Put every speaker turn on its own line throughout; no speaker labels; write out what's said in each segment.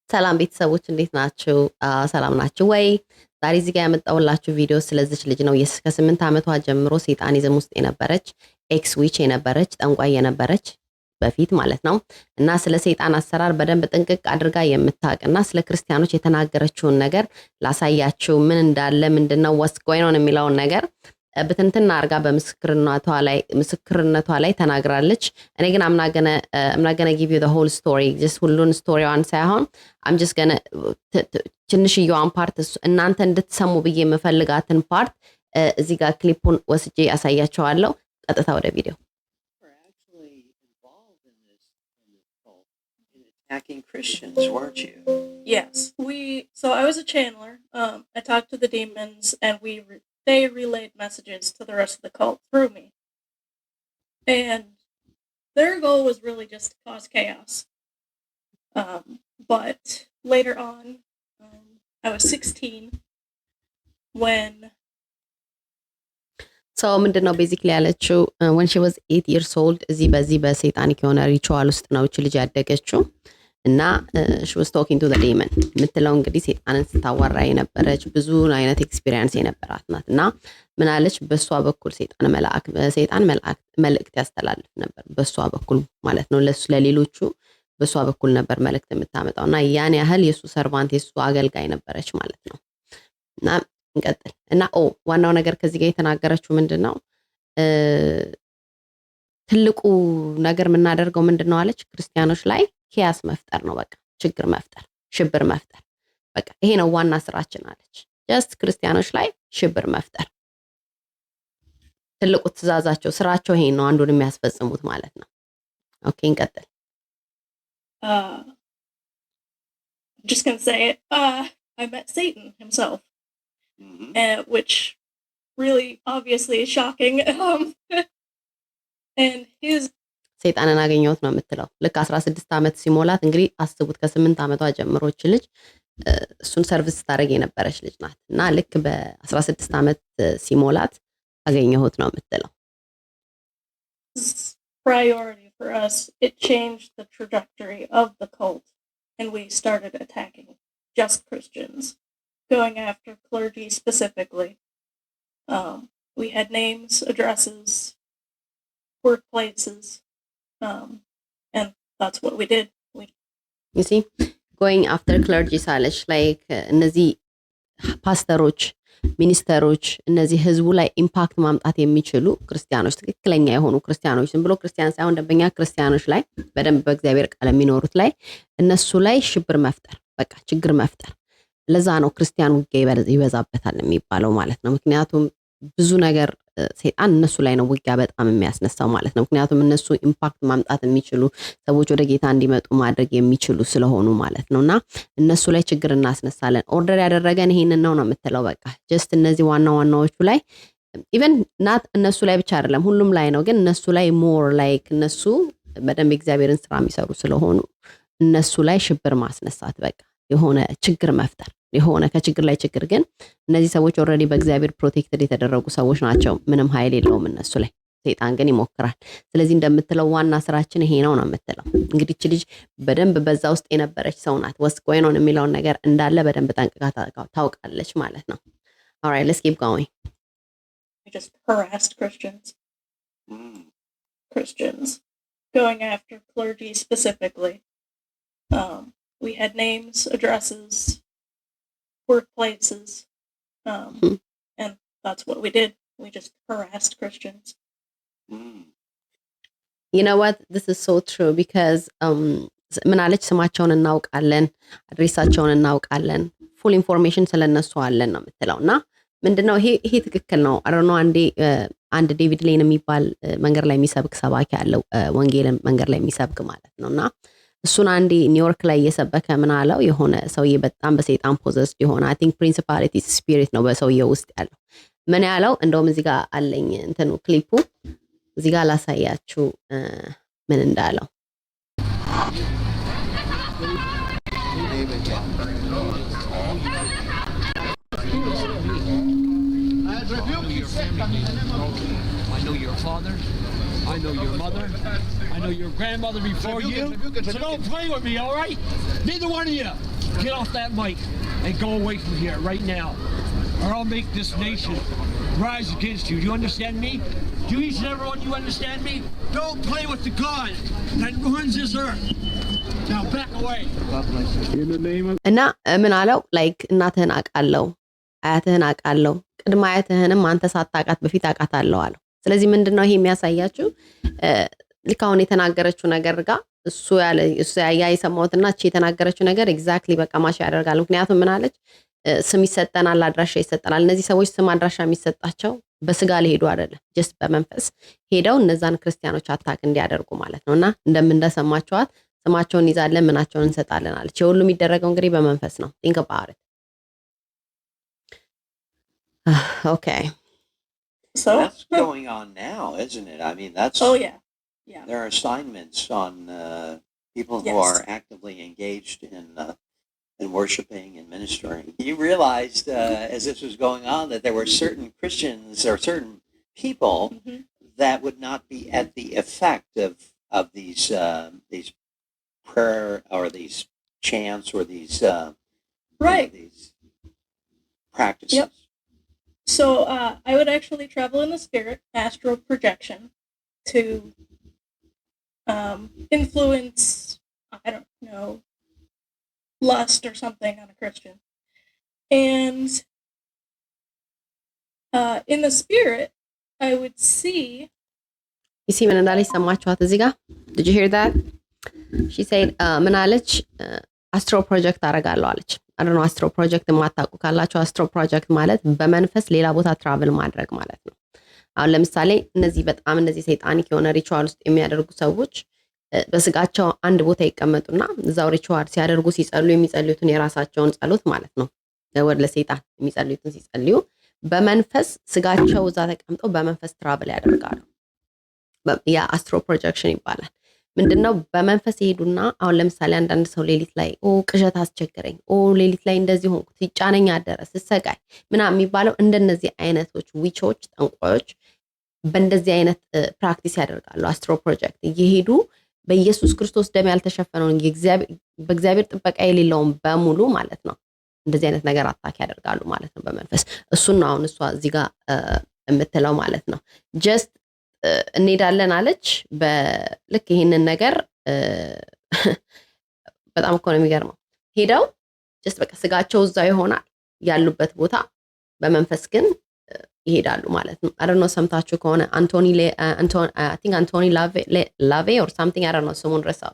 ሰላም ቤተሰቦች እንዴት ናችሁ? ሰላም ናችሁ ወይ? ዛሬ እዚህ ጋር ያመጣሁላችሁ ቪዲዮ ስለዚች ልጅ ነው። ከ8 ዓመቷ ጀምሮ ሰይጣኒዝም ውስጥ የነበረች ኤክስ ዊች የነበረች ጠንቋይ የነበረች በፊት ማለት ነው እና ስለ ሰይጣን አሰራር በደንብ ጥንቅቅ አድርጋ የምታውቅና ስለ ክርስቲያኖች የተናገረችውን ነገር ላሳያችሁ። ምን እንዳለ ምንድነው ወስ ጎይን ኦን የሚለውን ነገር ብትንትና አርጋ በምስክርነቷ ላይ ተናግራለች። እኔ ግን አምናገነ ጊቭ ዩ ዘ ሆል ስቶሪ ጀስት ሁሉን ስቶሪዋን ሳይሆን አምጀስ ገነ ትንሽዬዋን ፓርት እናንተ እንድትሰሙ ብዬ የምፈልጋትን ፓርት እዚህ ጋር ክሊፑን ወስጄ ያሳያቸዋለሁ። ቀጥታ ወደ ቪዲዮ።
Attacking Christians, weren't you?
Yes. So I was a channeler. I talked to the demons and they relayed messages to the rest of the cult through me. And their goal was really just to cause chaos. But later on, I was 16 when...
So ምንድነው ቤዚክሊ ያለችው when she was 8 years old እዚህ በዚህ በሰይጣኒክ የሆነ ሪቹዋል ውስጥ ነው እቺ ልጅ ያደገችው እና she was talking to the demon የምትለው እንግዲህ ሰይጣንን ስታዋራ የነበረች ብዙ አይነት ኤክስፒሪየንስ የነበራት ናት እና ምን አለች በሷ በኩል ሰይጣን መልእክት ያስተላልፍ ነበር በሷ በኩል ማለት ነው ለሌሎቹ በሷ በኩል ነበር መልእክት የምታመጣውና ያን ያህል የሱ ሰርቫንት የሱ አገልጋይ ነበረች ማለት ነው እና እንቀጥል እና ዋናው ነገር ከዚህ ጋር የተናገረችው ምንድነው ትልቁ ነገር የምናደርገው ምንድነው አለች ክርስቲያኖች ላይ ኪያስ መፍጠር ነው በቃ ችግር መፍጠር ሽብር መፍጠር በቃ ይሄ ነው ዋና ስራችን አለች ጀስት ክርስቲያኖች ላይ ሽብር መፍጠር ትልቁ ትእዛዛቸው ስራቸው ይሄ ነው አንዱን የሚያስፈጽሙት ማለት ነው ኦኬ እንቀጥል
just going to say it I met Satan himself which really obviously is shocking and his
ሰይጣንን አገኘሁት ነው የምትለው ልክ 16 ዓመት ሲሞላት እንግዲህ አስቡት ከ8 ዓመቷ ጀምሮች ልጅ እሱን ሰርቪስ ታደርግ የነበረች ልጅ ናት እና ልክ በ16 ዓመት ሲሞላት አገኘሁት ነው የምትለው
priority for us it changed the trajectory of the cult and we started attacking just Christians going after clergy specifically we had names addresses workplaces and that's what we did
you see going after clergy ሳለች like እነዚህ ፓስተሮች ሚኒስተሮች እነዚህ ህዝቡ ላይ ኢምፓክት ማምጣት የሚችሉ ክርስቲያኖች ትክክለኛ የሆኑ ክርስቲያኖች ዝም ብሎ ክርስቲያን ሳይሆን ደንበኛ ክርስቲያኖች ላይ በደንብ በእግዚአብሔር ቃል የሚኖሩት ላይ እነሱ ላይ ሽብር መፍጠር በቃ ችግር መፍጠር ለዛ ነው ክርስቲያን ውጊያ ይበዛበታል የሚባለው ማለት ነው ምክንያቱም ብዙ ነገር ሰይጣን እነሱ ላይ ነው ውጊያ በጣም የሚያስነሳው ማለት ነው ምክንያቱም እነሱ ኢምፓክት ማምጣት የሚችሉ ሰዎች ወደ ጌታ እንዲመጡ ማድረግ የሚችሉ ስለሆኑ ማለት ነውና እነሱ ላይ ችግር እናስነሳለን ኦርደር ያደረገን ይሄንን ነው የምትለው በቃ ጀስት እነዚህ ዋናዎቹ ላይ ኢቨን ናት እነሱ ላይ ብቻ አይደለም ሁሉም ላይ ነው ግን እነሱ ላይ ሞር ላይክ እነሱ በደንብ እግዚአብሔርን ስራ የሚሰሩ ስለሆኑ እነሱ ላይ ሽብር ማስነሳት በቃ የሆነ ችግር መፍጠር የሆነ ከችግር ላይ ችግር ግን እነዚህ ሰዎች ኦልሬዲ በእግዚአብሔር ፕሮቴክትድ የተደረጉ ሰዎች ናቸው ምንም ኃይል የለውም እነሱ ላይ ሰይጣን ግን ይሞክራል ስለዚህ እንደምትለው ዋና ስራችን ይሄ ነው የምትለው እንግዲህ እቺ ልጅ በደንብ በዛ ውስጥ የነበረች ሰው ናት ወስ ጎይን ኦን የሚለውን ነገር እንዳለ በደንብ ጠንቅቃ ታውቃለች ማለት ነው alright let's keep going
we just harassed Christians going after clergy specifically we had names addresses workplaces and that's what we did we just harassed Christians
you know what this is so true because ምን አለች ስማቸውን እናውቃለን አድሬሳቸውን እናውቃለን full information ስለነሱ አለን ነው የምትለውና ምንድነው ይሄ ትክክል ነው አሮኖ አንድ ዴቪድ ሌን የሚባል መንገድ ላይ የሚሰብክ ሰባኪ ያለው ወንጌልን መንገድ ላይ የሚሰብክ ማለት ነውና እሱን አንዴ ኒውዮርክ ላይ እየሰበከ ምን አለው የሆነ ሰውዬ በጣም በሰይጣን ፖዘስድ የሆነ I think principality spirit ነው በሰውዬው ውስጥ ያለው ምን ያለው እንደውም እዚህ ጋር አለኝ እንትኑ ክሊፑ እዚህ ጋር ላሳያችሁ ምን እንዳለው
I know your father. I know your mother. I know your grandmother before you. So don't play with me, all right? Neither one of you. get off that mic and go away from here right now, or I'll make this nation rise against you. Do you understand me? Do each and every one you understand me? Don't play with the God that runs this earth. Now back away.
In the name of
እና ምን አለው ላይክ እናትህን አውቃለሁ አያትህን አውቃለሁ ቅድመ አያትህንም አንተ ሳታውቃት በፊት አውቃታለሁ አለው። ስለዚህ ምንድነው ይሄ የሚያሳያችሁ ልክ አሁን የተናገረችው ነገር ጋር እሱ ያ የሰማሁትና እቺ የተናገረችው ነገር ኤግዛክትሊ በቃ ማሽ ያደርጋል። ምክንያቱም ምን አለች ስም ይሰጠናል፣ አድራሻ ይሰጠናል። እነዚህ ሰዎች ስም አድራሻ የሚሰጣቸው በስጋ ሊሄዱ አይደለም፣ ጀስት በመንፈስ ሄደው እነዛን ክርስቲያኖች አታክ እንዲያደርጉ ማለት ነውና እንደሰማችኋት ስማቸውን ይዛለን ምናቸውን እንሰጣለን አለች። የሁሉ የሚደረገው እንግዲህ በመንፈስ ነው። think about it. Okay.
So
That's going on now, isn't it? I mean, that's
oh yeah. Yeah.
there are assignments on people who
Yes.
are actively engaged in worshiping and ministering. You realized as this was going on that there were certain Christians or certain people
Mhm.
that would not be at the effect of these prayer or these chants or these
Right.
these practices.
Yep. So I would actually travel in the spirit, astral projection, to influence, I don't know, lust or something on a Christian. And in the spirit, I would see.
ይሲ ምን እንዳለች ሰማችኋት እዚህ ጋር? Did you hear that? She said ምን አለች? አስትሮ ፕሮጀክት አደርጋለሁ አለች። I don't know አስትሮ ፕሮጀክት የማታውቁ ካላችሁ አስትሮ ፕሮጀክት ማለት በመንፈስ ሌላ ቦታ ትራቭል ማድረግ ማለት ነው። አሁን ለምሳሌ እነዚህ ሰይጣኒክ የሆነ ሪቹዋል ውስጥ የሚያደርጉ ሰዎች በስጋቸው አንድ ቦታ ይቀመጡና እዛው ሪቹዋል ሲያደርጉ ሲጸልዩ የሚጸልዩትን የራሳቸውን ጸሎት ማለት ነው ወደ ለሰይጣን የሚጸልዩትን ሲጸልዩ በመንፈስ ስጋቸው እዛ ተቀምጠው በመንፈስ ትራቭል ያደርጋሉ። ያ አስትሮ ፕሮጀክሽን ይባላል። ምንድነው በመንፈስ ይሄዱና አሁን ለምሳሌ አንዳንድ ሰው ሌሊት ላይ ቅዠት አስቸገረኝ፣ ሌሊት ላይ እንደዚህ ሆንኩ፣ ሲጫነኝ አደረ፣ ስሰቃይ ምናምን የሚባለው እንደነዚህ አይነቶች ዊቾች፣ ጠንቋዮች በእንደዚህ አይነት ፕራክቲስ ያደርጋሉ። አስትሮ ፕሮጀክት እየሄዱ በኢየሱስ ክርስቶስ ደም ያልተሸፈነውን በእግዚአብሔር ጥበቃ የሌለውን በሙሉ ማለት ነው እንደዚህ አይነት ነገር አታክ ያደርጋሉ ማለት ነው በመንፈስ። እሱን ነው አሁን እሷ እዚህ ጋር የምትለው ማለት ነው። ጀስት እንሄዳለን አለች። በልክ ይሄንን ነገር በጣም እኮ ነው የሚገርመው። ሄደው ጀስት በቃ ስጋቸው እዛው ይሆናል ያሉበት ቦታ፣ በመንፈስ ግን ይሄዳሉ ማለት ነው። አይ ዶንት ኖ ሰምታችሁ ከሆነ አንቶኒ ላቬ ኦር ሳምቲንግ አይ ዶንት ኖ ስሙን ረሳው።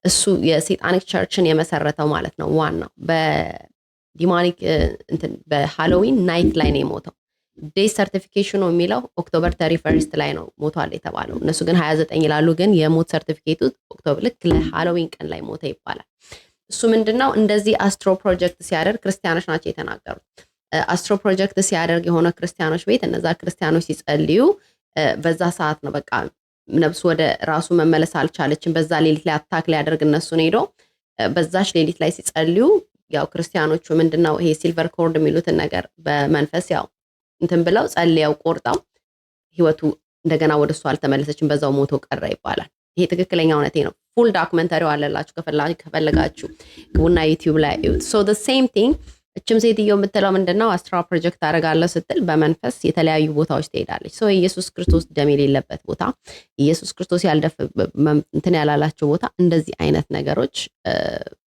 እሱ የሴጣኒክ ቸርችን የመሰረተው ማለት ነው። ዋናው በዲማኒክ በሃሎዊን ናይት ላይ ነው የሞተው። ዴይ ሰርቲፊኬሽኑ የሚለው ኦክቶበር 31 ላይ ነው ሞቷል የተባለው። እነሱ ግን 29 ይላሉ፣ ግን የሞት ሰርቲፊኬቱ ኦክቶበር ልክ ለሃሎዊን ቀን ላይ ሞተ ይባላል። እሱ ምንድነው እንደዚህ አስትሮ ፕሮጀክት ሲያደርግ ክርስቲያኖች ናቸው የተናገሩት። አስትሮ ፕሮጀክት ሲያደርግ የሆነ ክርስቲያኖች ቤት እነዛ ክርስቲያኖች ሲጸልዩ በዛ ሰዓት ነው በቃ ነብሱ ወደ ራሱ መመለስ አልቻለችም። በዛ ሌሊት ላይ አታክ ሊያደርግ እነሱን ሄዶ በዛች ሌሊት ላይ ሲጸልዩ ያው ክርስቲያኖቹ ምንድነው ይሄ ሲልቨር ኮርድ የሚሉትን ነገር በመንፈስ ያው እንትን ብለው ጸልየው ቆርጠው ህይወቱ እንደገና ወደሱ አልተመለሰችም፣ በዛው ሞቶ ቀረ ይባላል። ይሄ ትክክለኛ እውነቴ ነው። ፉል ዶክመንተሪው አለላችሁ ከፈለጋችሁ ግቡና ዩቲዩብ ላይ እዩት። ሶ the same thing እችም ሴትዮ የምትለው ምንድነው አስትራ ፕሮጀክት አደርጋለሁ ስትል በመንፈስ የተለያዩ ቦታዎች ትሄዳለች። ሶ ኢየሱስ ክርስቶስ ደም የሌለበት ቦታ፣ ኢየሱስ ክርስቶስ እንትን ያላላቸው ቦታ እንደዚህ አይነት ነገሮች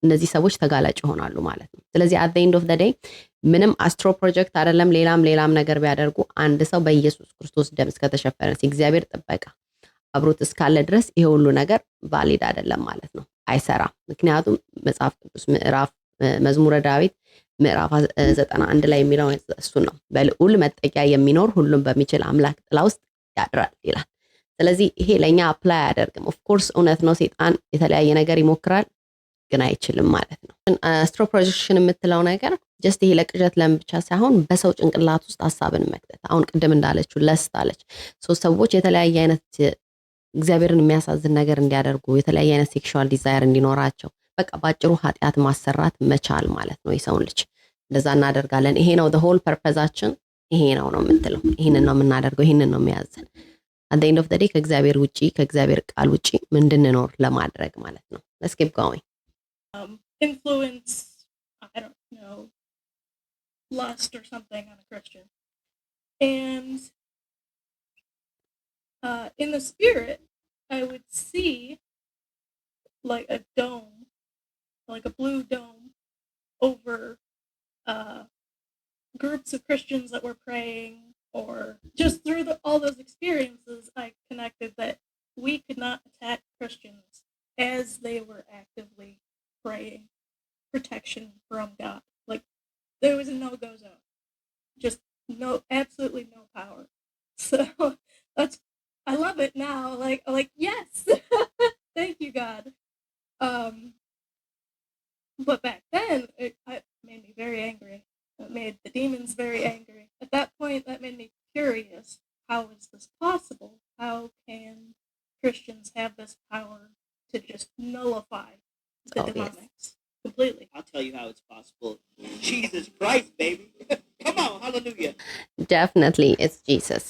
እነዚህ ሰዎች ተጋላጭ ይሆናሉ ማለት ነው። ስለዚህ at the end of the day ምንም አስትሮ ፕሮጀክት አይደለም ሌላም ነገር ቢያደርጉ አንድ ሰው በኢየሱስ ክርስቶስ ደም እስከተሸፈነ እግዚአብሔር ጥበቃ አብሮት እስካለ ድረስ ይሄ ሁሉ ነገር ቫሊድ አይደለም ማለት ነው፣ አይሰራም። ምክንያቱም መጽሐፍ ቅዱስ መዝሙረ ዳዊት ምዕራፍ 91 ላይ የሚለው እሱ ነው። በልዑል መጠጊያ የሚኖር ሁሉም በሚችል አምላክ ጥላ ውስጥ ያድራል ይላል። ስለዚህ ይሄ ለኛ አፕላይ አያደርግም። ኦፍ ኮርስ እውነት ነው፣ ሰይጣን የተለያየ ነገር ይሞክራል ግን አይችልም ማለት ነው። አስትሮ ፕሮጀክሽን የምትለው ነገር ጀስት ይሄ ለቅዠት ለምን ብቻ ሳይሆን በሰው ጭንቅላት ውስጥ ሐሳብን መክተት። አሁን ቅድም እንዳለችው ለስታለች ሰዎች የተለያየ አይነት እግዚአብሔርን የሚያሳዝን ነገር እንዲያደርጉ የተለያየ አይነት ሴክሹዋል ዲዛየር እንዲኖራቸው በቃ ባጭሩ ኃጢአት ማሰራት መቻል ማለት ነው የሰውን ልጅ። እንደዛ እናደርጋለን። ይሄ ነው the whole purposeአችን ይሄ ነው የምትለው። ይሄንን ነው የምናደርገው፣ ይሄንን ነው የሚያዘን at the end of the day ከእግዚአብሔር ውጪ ከእግዚአብሔር ቃል ውጪ እንድንኖር ለማድረግ ማለት ነው። let's keep going.
Influence lust or something on a Christian. And in the spirit, I would see like a dome, like a blue dome over groups of Christians that were praying, or just through all those experiences, I connected that we could not attack Christians as they were actively praying protection from God. Like, there was a no-go zone. Just absolutely no power. So I love it now. Like yes, thank you, God. But back then, it made me very angry. It made the demons very angry. At that point, that made me curious. How is this possible? How can Christians have this power to just nullify the demonics completely?
I'll tell you how it's possible. Jesus Christ, baby. Come on, hallelujah.
Definitely it's Jesus.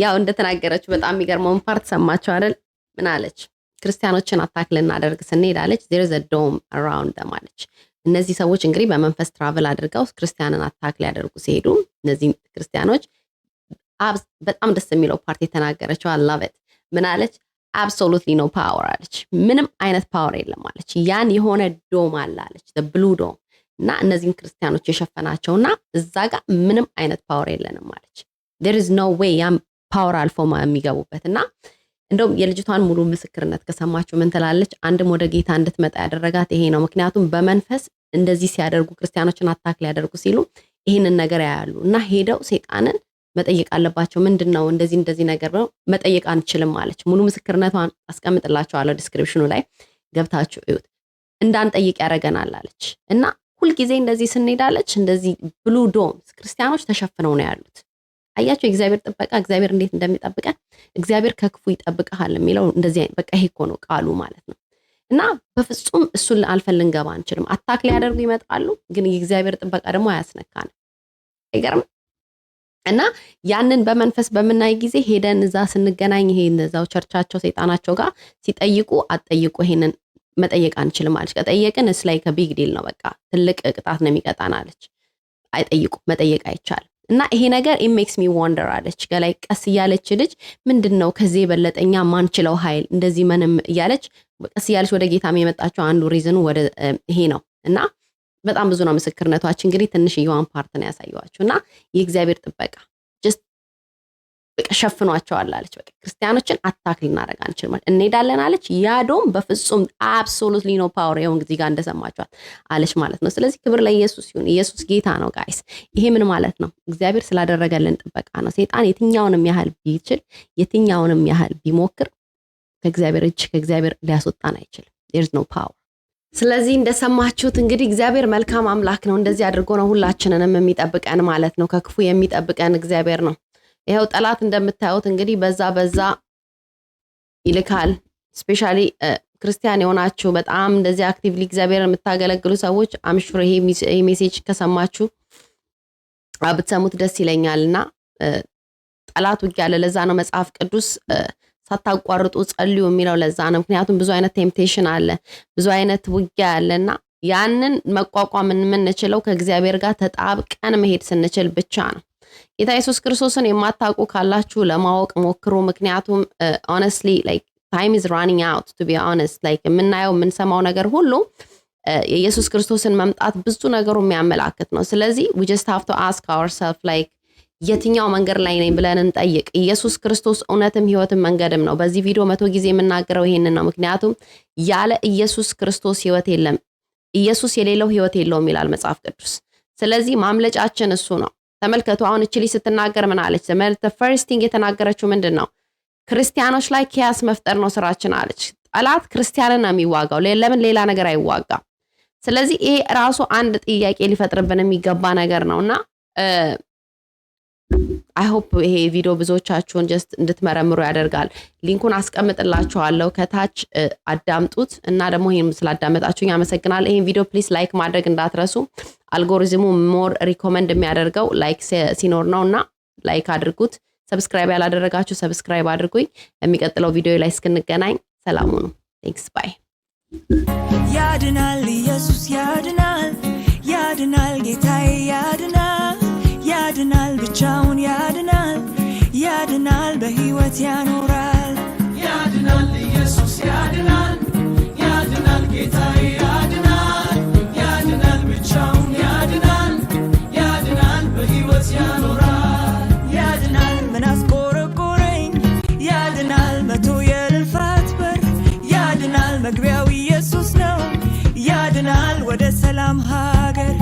ያው እንደተናገረች በጣም የሚገርመውን ፓርት ሰማችሁ አይደል? ምን አለች? ክርስቲያኖችን አታክ ልናደርግ ስንሄድ አለች there is a dome around them አለች። እነዚህ ሰዎች እንግዲህ በመንፈስ ትራቨል አድርገው ክርስቲያንን አታክ ሊያደርጉ ሲሄዱ እነዚህ ክርስቲያኖች በጣም ደስ የሚለው ፓርት የተናገረችው I love it። ምን አለች? absolutely no power አለች። ምንም አይነት ፓወር የለም አለች። ያን የሆነ ዶም አለ አለች the blue dome እና እነዚህን ክርስቲያኖች የሸፈናቸውና እዛ ጋር ምንም አይነት ፓወር የለንም አለች። there is no way ያን ፓወር አልፎ የሚገቡበትና እንደውም የልጅቷን ሙሉ ምስክርነት ከሰማችሁ ምን ትላለች? አንድም ወደ ጌታ እንድትመጣ ያደረጋት ይሄ ነው። ምክንያቱም በመንፈስ እንደዚህ ሲያደርጉ ክርስቲያኖችን አታክ ሊያደርጉ ሲሉ ይሄንን ነገር ያያሉ እና ሄደው ሰይጣንን መጠየቅ አለባቸው። ምንድነው እንደዚህ ነገር ብለው መጠየቅ አንችልም አለች። ሙሉ ምስክርነቷን አስቀምጥላችኋለሁ ዲስክሪፕሽኑ ላይ ገብታችሁ እዩት። እንዳንጠይቅ ያደርገናል አለች እና ሁልጊዜ እንደዚህ ስንሄዳለች እንደዚህ ብሉ ዶም ክርስቲያኖች ተሸፍነው ነው ያሉት። አያችሁ የእግዚአብሔር ጥበቃ እግዚአብሔር እንዴት እንደሚጠብቀን እግዚአብሔር ከክፉ ይጠብቀሃል የሚለው እንደዚህ በቃ ይሄ እኮ ነው ቃሉ ማለት ነው። እና በፍጹም እሱን አልፈን ልንገባ አንችልም። አታክ ሊያደርጉ ይመጣሉ፣ ግን የእግዚአብሔር ጥበቃ ደግሞ አያስነካንም። አይገርም? እና ያንን በመንፈስ በመናይ ጊዜ ሄደን እዛ ስንገናኝ ይሄ እዛው ቸርቻቸው ሰይጣናቸው ጋር ሲጠይቁ አጠይቁ ይሄንን መጠየቅ አንችልም አለች። ከጠየቅን እስ ላይ ከቢግ ዲል ነው በቃ ትልቅ ቅጣት ነው የሚቀጣን አለች። አይጠይቁ መጠየቅ አይቻልም። እና ይሄ ነገር it makes me wonder አለች። ገላይ ቀስ እያለች ልጅ ምንድነው ከዚህ የበለጠኛ ማንችለው ኃይል እንደዚህ ምንም እያለች ቀስ እያለች ወደ ጌታም የመጣቸው አንዱ ሪዝኑ ወደ ይሄ ነው። እና በጣም ብዙ ነው ምስክርነቷች። እንግዲህ ትንሽ የዋን ፓርት ነው ያሳየዋችሁና የእግዚአብሔር ጥበቃ just በቃ ሸፍኗቸዋል አለች። በቃ ክርስቲያኖችን አታክ ልናደርግ አንችልም ማለት እንሄዳለን አለች። ያዶም በፍጹም absolutely no power ይሁን እዚህ ጋር እንደሰማችኋት አለች ማለት ነው። ስለዚህ ክብር ለኢየሱስ ይሁን። ኢየሱስ ጌታ ነው ጋይስ። ይሄ ምን ማለት ነው? እግዚአብሔር ስላደረገልን ጥበቃ ነው። ሰይጣን የትኛውንም ያህል ቢችል የትኛውንም ያህል ቢሞክር ከእግዚአብሔር እጅ ከእግዚአብሔር ሊያስወጣን አይችልም። there is no power። ስለዚህ እንደሰማችሁት እንግዲህ እግዚአብሔር መልካም አምላክ ነው። እንደዚህ አድርጎ ነው ሁላችንንም የሚጠብቀን ማለት ነው። ከክፉ የሚጠብቀን እግዚአብሔር ነው። ይሄው ጠላት እንደምታዩት እንግዲህ በዛ ይልካል። ስፔሻሊ ክርስቲያን የሆናችሁ በጣም እንደዚህ አክቲቭሊ እግዚአብሔር የምታገለግሉ ሰዎች አምሹር ይሄ ሜሴጅ ከሰማችሁ ብትሰሙት ደስ ይለኛልና ጠላት ውጊያ አለ። ለዛ ነው መጽሐፍ ቅዱስ ሳታቋርጡ ጸልዩ የሚለው ለዛ ነው። ምክንያቱም ብዙ አይነት ቴምፕቴሽን አለ፣ ብዙ አይነት ውጊያ አለና ያንን መቋቋም የምንችለው ከእግዚአብሔር ጋር ተጣብቀን መሄድ ስንችል ብቻ ነው። ጌታ ኢየሱስ ክርስቶስን የማታውቁ ካላችሁ ለማወቅ ሞክሩ። ምክንያቱም honestly like time is running out to be honest like የምናየው የምንሰማው ነገር ሁሉ የኢየሱስ ክርስቶስን መምጣት ብዙ ነገሩ የሚያመላክት ነው። ስለዚህ we just have to ask ourselves like የትኛው መንገድ ላይ ነኝ ብለን እንጠይቅ። ኢየሱስ ክርስቶስ እውነትም ህይወትም መንገድም ነው። በዚህ ቪዲዮ 100 ጊዜ የምናገረው ይሄንን ነው። ምክንያቱም ያለ ኢየሱስ ክርስቶስ ህይወት የለም፣ ኢየሱስ የሌለው ህይወት የለውም ይላል መጽሐፍ ቅዱስ። ስለዚህ ማምለጫችን እሱ ነው። ተመልከቱ አሁን እቺ ልጅ ስትናገር ምን አለች? the first thing የተናገረችው ምንድነው? ክርስቲያኖች ላይ ኪያስ መፍጠር ነው ስራችን አለች። ጠላት ክርስቲያንን ነው የሚዋጋው፣ ለምን ሌላ ነገር አይዋጋም? ስለዚህ ይሄ ራሱ አንድ ጥያቄ ሊፈጥርብን የሚገባ ነገር ነውና I hope ይሄ ቪዲዮ ብዙዎቻችሁን just እንድትመረምሩ ያደርጋል። ሊንኩን አስቀምጥላችኋለሁ ከታች አዳምጡት እና ደግሞ ይሄን ስላዳመጣችሁኝ አመሰግናለሁ። ይሄን ቪዲዮ ፕሊዝ ላይክ ማድረግ እንዳትረሱ። አልጎሪዝሙ ሞር ሪኮመንድ የሚያደርገው ላይክ ሲኖር ነውና ላይክ አድርጉት። ሰብስክራይብ ያላደረጋችሁ ሰብስክራይብ አድርጉኝ። የሚቀጥለው ቪዲዮ ላይ እስክንገናኝ ሰላም ሁኑ። ቴንክስ ባይ።
ያድናል ኢየሱስ ያድናል፣ ያድናል ጌታ በሕይወት ያኖራል። ያድናል ኢየሱስ ያድናል፣ ያድናል ጌታዬ ያድናል፣ ያድናል ብቻውን ያድናል፣ ያድናል በሕይወት ያኖራል። ያድናል ምን አስቆረቆረኝ፣ ያድናል መቶ የልፋት በር፣ ያድናል መግቢያው ኢየሱስ ነው፣ ያድናል ወደ ሰላም ሀገር።